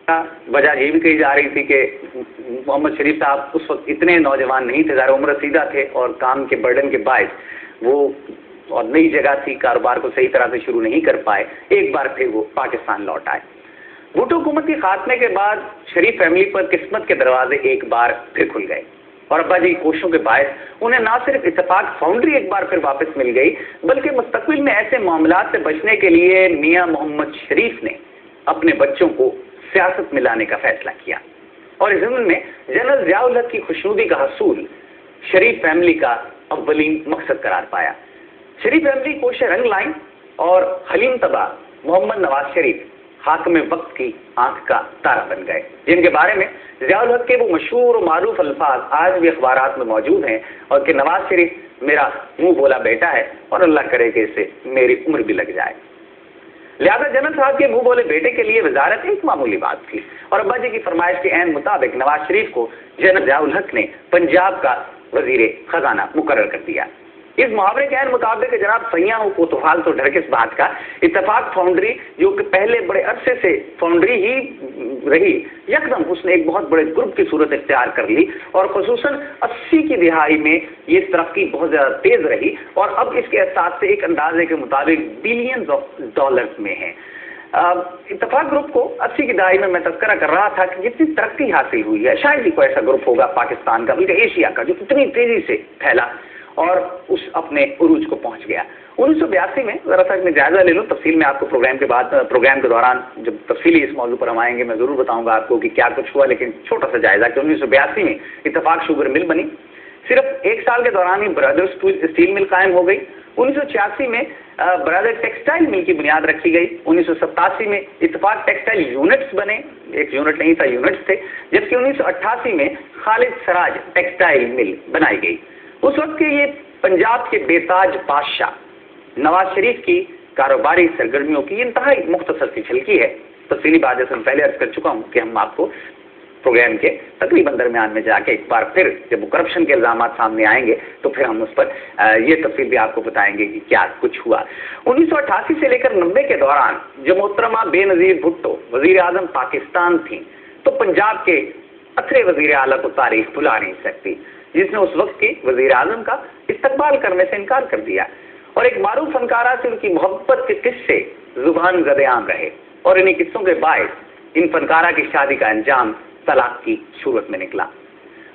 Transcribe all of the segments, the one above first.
وجہ یہ بھی کہی جا رہی تھی کہ محمد شریف صاحب اس وقت اتنے نوجوان نہیں تھے، ظاہر عمر رسیدہ تھے اور کام کے برڈن کے باعث وہ اور نئی جگہ تھی، کاروبار کو صحیح طرح سے شروع نہیں کر پائے، ایک بار پھر وہ پاکستان لوٹ آئے۔ بھٹو حکومت کے خاتمے کے بعد شریف فیملی پر قسمت کے دروازے ایک بار پھر کھل گئے اور ابا جی کی کوششوں کے باعث انہیں نہ صرف اتفاق فاؤنڈری ایک بار پھر واپس مل گئی، بلکہ مستقبل میں ایسے معاملات سے بچنے کے لیے میاں محمد شریف نے اپنے بچوں کو سیاست میں لانے کا فیصلہ کیا اور اس ضمن میں جنرل ضیاء الحق کی خوشنودی کا حصول شریف فیملی کا اولین مقصد قرار پایا۔ شریف فیملی کوش رنگ لائن اور حلیم طبع محمد نواز شریف حاکم وقت کی آنکھ کا تارا بن گئے، جن کے بارے میں ضیاء الحق کے وہ مشہور و معروف الفاظ آج بھی اخبارات میں موجود ہیں اور کہ نواز شریف میرا منہ بولا بیٹا ہے اور اللہ کرے کہ اسے میری عمر بھی لگ جائے۔ لہذا جنرل صاحب کے منہ بولے بیٹے کے لیے وزارت ایک معمولی بات تھی اور ابا جی کی فرمائش کے عین مطابق نواز شریف کو جنرل ضیاء الحق نے پنجاب کا وزیر خزانہ مقرر کر دیا۔ اس محاورے کے عین مطابق جناب سیاں ہو کو توفال تو ڈر کس بات کا، اتفاق فاؤنڈری جو کہ پہلے بڑے عرصے سے فاؤنڈری ہی رہی، یکدم اس نے ایک بہت بڑے گروپ کی صورت اختیار کر لی اور خصوصاً 80 کی دہائی میں یہ ترقی بہت زیادہ تیز رہی اور اب اس کے احساس سے ایک اندازے کے مطابق بلینز آف ڈالرز میں ہیں۔ اتفاق گروپ کو 80 کی دہائی میں تذکرہ کر رہا تھا کہ جتنی ترقی حاصل ہوئی ہے شاید ہی کوئی ایسا گروپ ہوگا پاکستان کا بلکہ ایشیا کا جو اتنی تیزی سے پھیلا اور اس اپنے عروج کو پہنچ گیا۔ 1982 میں ذرا سا میں جائزہ لے لوں، تفصیل میں آپ کو پروگرام کے دوران جب تفصیلی اس موضوع پر ہم آئیں گے میں ضرور بتاؤں گا آپ کو کہ کیا کچھ ہوا، لیکن چھوٹا سا جائزہ کہ 1982 میں اتفاق شوگر مل بنی، صرف ایک سال کے دوران ہی برادرز اسٹیل مل قائم ہو گئی۔ 1986 میں برادر ٹیکسٹائل مل کی بنیاد رکھی گئی۔ 1987 میں اتفاق ٹیکسٹائل یونٹس بنے، ایک یونٹ نہیں تھا یونٹس تھے، جبکہ 1988 میں خالد سراج ٹیکسٹائل مل بنائی گئی۔ اس وقت کے یہ پنجاب کے بے تاج بادشاہ نواز شریف کی کاروباری سرگرمیوں کی انتہائی مختصر سی جھلکی ہے۔ تفصیلی بات جیسے میں پہلے عرض کر چکا ہوں کہ ہم آپ کو پروگرام کے تقریباً درمیان میں جا کے ایک بار پھر جب وہ کرپشن کے الزامات سامنے آئیں گے تو پھر ہم اس پر یہ تفصیل بھی آپ کو بتائیں گے کہ کیا کچھ ہوا۔ 1988 سے لے کر 90 کے دوران جب محترمہ بے نظیر بھٹو وزیر اعظم پاکستان تھیں تو پنجاب کے اتھرے وزیر اعلیٰ کو تاریخ بھلا نہیں سکتی، جس نے اس وقت کی وزیر اعظم کا استقبال کرنے سے انکار کر دیا اور ایک معروف فنکارہ سے ان کی محبت کے قصے زبان زد عام رہے اور انہیں قصوں کے باعث ان فنکارہ کی شادی کا انجام طلاق کی صورت میں نکلا۔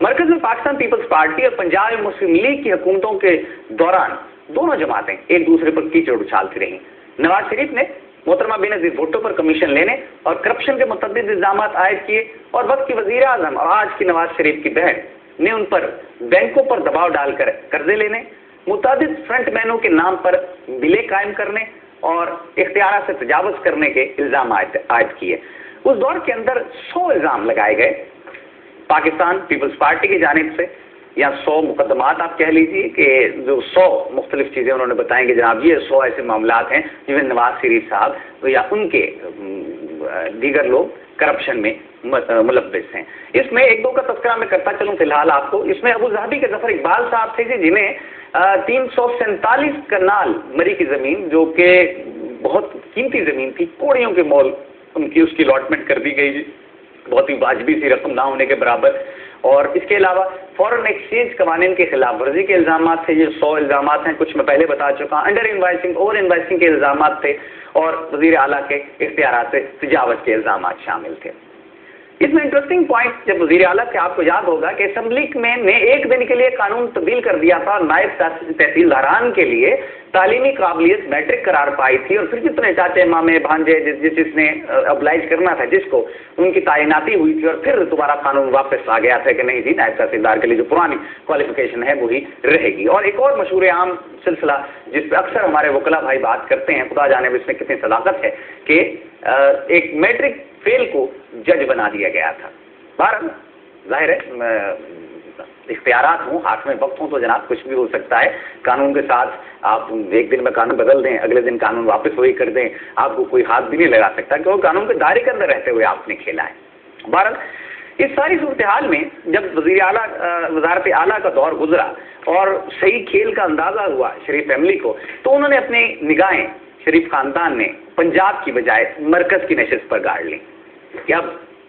مرکز میں پاکستان پیپلز پارٹی اور پنجاب مسلم لیگ کی حکومتوں کے دوران دونوں جماعتیں ایک دوسرے پر کیچڑ اچھالتی رہیں۔ نواز شریف نے محترمہ بے نظیر بھٹو پر کمیشن لینے اور کرپشن کے متعدد الزامات عائد کیے اور وقت کی وزیر اعظم اور آج کی نواز شریف کی بہن نے ان پر بینکوں پر دباؤ ڈال کر قرضے لینے، متعدد فرنٹ مینوں کے نام پر بلیں قائم کرنے اور اختیارات سے تجاوز کرنے کے الزام عائد کیے۔ اس دور کے اندر 100 الزام لگائے گئے پاکستان پیپلز پارٹی کی جانب سے، یا 100 مقدمات آپ کہہ لیجئے کہ جو 100 مختلف چیزیں انہوں نے بتائیں کہ جناب یہ 100 ایسے معاملات ہیں جن میں نواز شریف صاحب یا ان کے دیگر لوگ کرپشن میں ملبس ہیں۔ اس میں ایک دو کا تذکرہ میں کرتا چلوں فی الحال آپ کو۔ اس میں ابو ظہبی کے ظفر اقبال صاحب تھے جنہیں 347 کنال مری کی زمین جو کہ بہت قیمتی زمین تھی، کوڑیوں کے مول ان کی اس کی الاٹمنٹ کر دی گئی، بہت ہی واجبی سی رقم نہ ہونے کے برابر، اور اس کے علاوہ فورن ایکسچینج قوانین کے خلاف ورزی کے الزامات تھے۔ یہ 100 الزامات ہیں، کچھ میں پہلے بتا چکا ہوں۔ انڈر انوائسنگ اوور انوائسنگ کے الزامات تھے اور وزیر اعلیٰ کے اختیارات سے تجاوز کے الزامات شامل تھے۔ اس میں انٹرسٹنگ پوائنٹ جب وزیر اعلیٰ کے آپ کو یاد ہوگا کہ اسمبلی میں نے ایک دن کے لیے قانون تبدیل کر دیا تھا، نائب تحصیلداران کے لیے تعلیمی قابلیت میٹرک قرار پائی تھی اور پھر جتنے چاچے مامے بھانجے جس نے ابلائج کرنا تھا جس کو ان کی تعیناتی ہوئی تھی اور پھر دوبارہ قانون واپس آ گیا تھا کہ نہیں جی نائب تحصیلدار کے لیے جو پرانی کوالیفیکیشن ہے وہی رہے گی۔ اور ایک اور مشہور عام سلسلہ جس پہ اکثر ہمارے وکلا بھائی بات کرتے ہیں، خدا جانے اس میں کتنی صداقت ہے، کہ ایک میٹرک فیل کو جج بنا دیا گیا تھا۔ بہرحال ظاہر ہے اختیارات ہوں، ہاتھ میں وقت ہوں تو جناب کچھ بھی ہو سکتا ہے۔ قانون کے ساتھ آپ ایک دن میں قانون بدل دیں، اگلے دن قانون واپس وہی کر دیں، آپ کو کوئی ہاتھ بھی نہیں لگا سکتا کہ وہ قانون کے دائرے کے اندر رہتے ہوئے آپ نے کھیلا ہے۔ بہرحال اس ساری صورتحال میں جب وزیر اعلیٰ وزارت اعلیٰ کا دور گزرا اور صحیح کھیل کا اندازہ ہوا شریف فیملی کو، تو انہوں نے اپنی نگاہیں شریف خاندان نے پنجاب کی بجائے مرکز کی نشست پر گاڑ لی کہ اب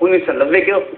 1990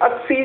80